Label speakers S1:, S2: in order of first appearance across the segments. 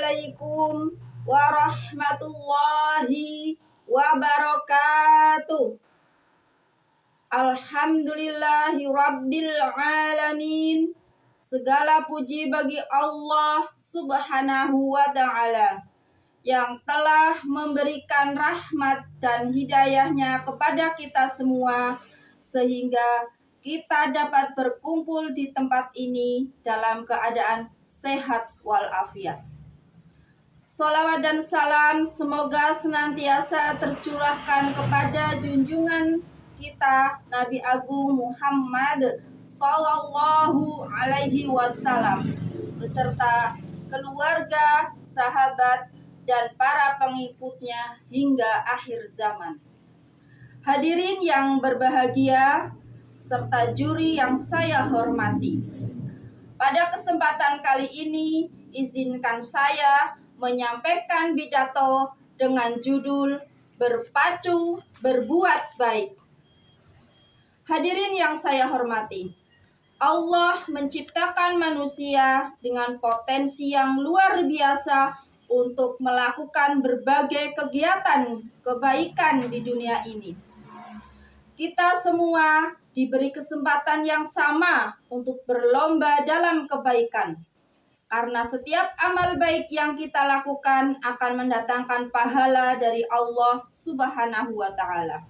S1: Assalamualaikum warahmatullahi wabarakatuh. Alhamdulillahi rabbil alamin. Segala puji bagi Allah subhanahu wa ta'ala yang telah memberikan rahmat dan hidayahnya kepada kita semua sehingga kita dapat berkumpul di tempat ini dalam keadaan sehat walafiat. Sholawat dan salam semoga senantiasa tercurahkan kepada junjungan kita Nabi Agung Muhammad Sallallahu Alaihi Wasallam beserta keluarga, sahabat, dan para pengikutnya hingga akhir zaman. Hadirin yang berbahagia serta juri yang saya hormati. Pada kesempatan kali ini, izinkan saya menyampaikan pidato dengan judul Berpacu Berbuat Baik. Hadirin yang saya hormati, Allah menciptakan manusia dengan potensi yang luar biasa untuk melakukan berbagai kegiatan kebaikan di dunia ini. Kita semua diberi kesempatan yang sama untuk berlomba dalam kebaikan. Karena setiap amal baik yang kita lakukan akan mendatangkan pahala dari Allah Subhanahu wa ta'ala.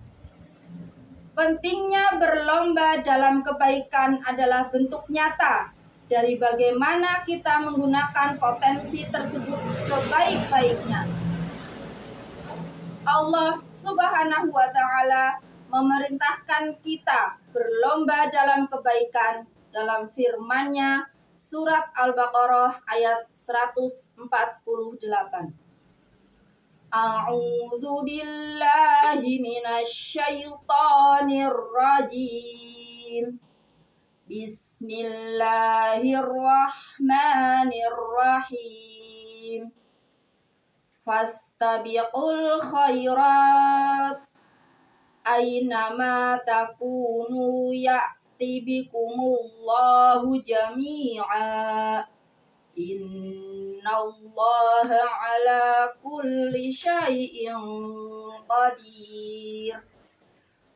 S1: Pentingnya berlomba dalam kebaikan adalah bentuk nyata dari bagaimana kita menggunakan potensi tersebut sebaik-baiknya. Allah Subhanahu wa ta'ala memerintahkan kita berlomba dalam kebaikan dalam firman-Nya surat Al-Baqarah ayat 148. A'udzu billahi minasyaitonir rajim. Bismillahirrahmanirrahim. Fastabiqul khairat Aynama takunu ya'ti bikumullahu jami'a. Innallaha ala kulli syai'in qadir.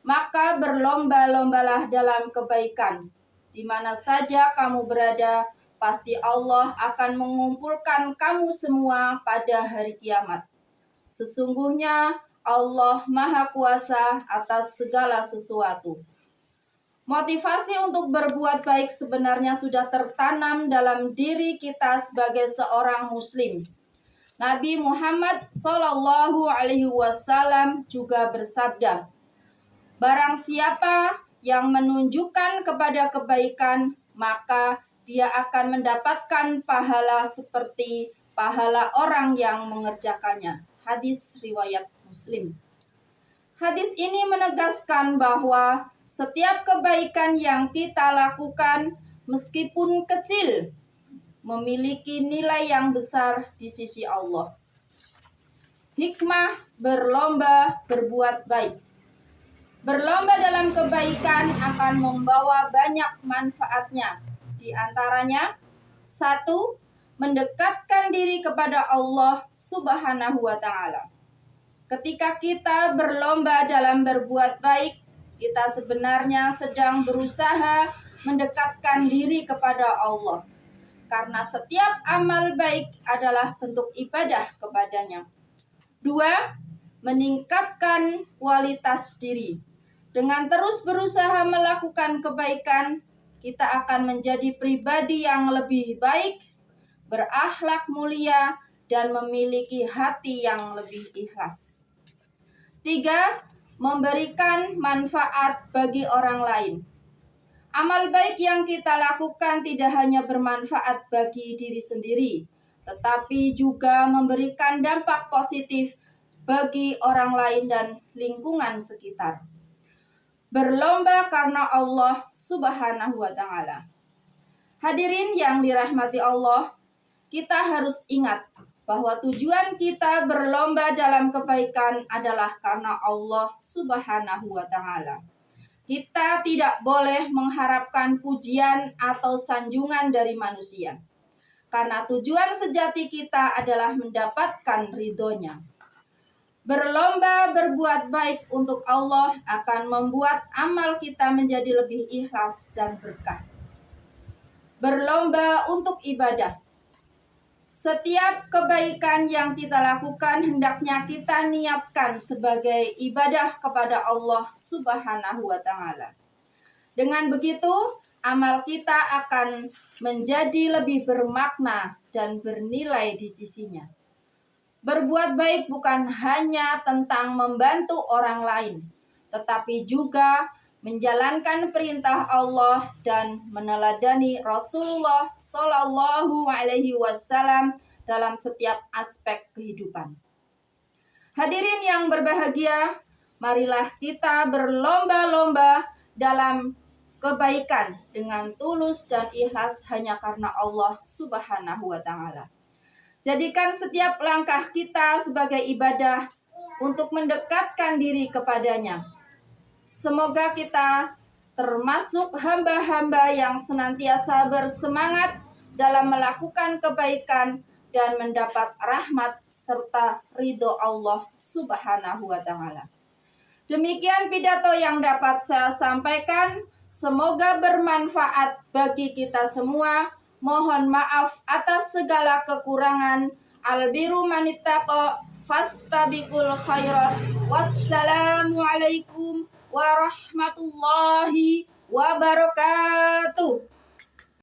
S1: Maka berlomba-lombalah dalam kebaikan. Di mana saja kamu berada, pasti Allah akan mengumpulkan kamu semua pada hari kiamat. Sesungguhnya Allah Maha Kuasa atas segala sesuatu. Motivasi untuk berbuat baik sebenarnya sudah tertanam dalam diri kita sebagai seorang muslim. Nabi Muhammad Sallallahu Alaihi Wasallam juga bersabda, barang siapa yang menunjukkan kepada kebaikan, maka dia akan mendapatkan pahala seperti pahala orang yang mengerjakannya. Hadis riwayat Muslim. Hadis ini menegaskan bahwa setiap kebaikan yang kita lakukan, meskipun kecil, memiliki nilai yang besar di sisi Allah. Hikmah berlomba berbuat baik. Berlomba dalam kebaikan akan membawa banyak manfaatnya. Di antaranya, 1. Mendekatkan diri kepada Allah Subhanahu wa ta'ala. Ketika kita berlomba dalam berbuat baik, kita sebenarnya sedang berusaha mendekatkan diri kepada Allah. Karena setiap amal baik adalah bentuk ibadah kepadanya. 2. Meningkatkan kualitas diri. Dengan terus berusaha melakukan kebaikan, kita akan menjadi pribadi yang lebih baik, berakhlak mulia, dan memiliki hati yang lebih ikhlas. 3. Memberikan manfaat bagi orang lain. Amal baik yang kita lakukan tidak hanya bermanfaat bagi diri sendiri, tetapi juga memberikan dampak positif bagi orang lain dan lingkungan sekitar. Berlomba karena Allah Subhanahu wa ta'ala. Hadirin yang dirahmati Allah, kita harus ingat bahwa tujuan kita berlomba dalam kebaikan adalah karena Allah Subhanahu wa ta'ala. Kita tidak boleh mengharapkan pujian atau sanjungan dari manusia. karena tujuan sejati kita adalah mendapatkan ridhonya. Berlomba berbuat baik untuk Allah akan membuat amal kita menjadi lebih ikhlas dan berkah. Berlomba untuk ibadah. Setiap kebaikan yang kita lakukan hendaknya kita niatkan sebagai ibadah kepada Allah Subhanahu wa Ta'ala. Dengan begitu, amal kita akan menjadi lebih bermakna dan bernilai di sisinya. Berbuat baik bukan hanya tentang membantu orang lain, tetapi juga menjalankan perintah Allah dan meneladani Rasulullah Shallallahu Alaihi Wasallam dalam setiap aspek kehidupan. Hadirin yang berbahagia, marilah kita berlomba-lomba dalam kebaikan dengan tulus dan ikhlas hanya karena Allah Subhanahu wa Ta'ala. Jadikan setiap langkah kita sebagai ibadah untuk mendekatkan diri kepadanya. Semoga kita termasuk hamba-hamba yang senantiasa bersemangat dalam melakukan kebaikan dan mendapat rahmat serta ridho Allah Subhanahu wa Ta'ala. Demikian pidato yang dapat saya sampaikan. Semoga bermanfaat bagi kita semua. Mohon maaf atas segala kekurangan. Albiru manittaqo fastabiqul khairat. Wassalamualaikum warahmatullahi wabarakatuh.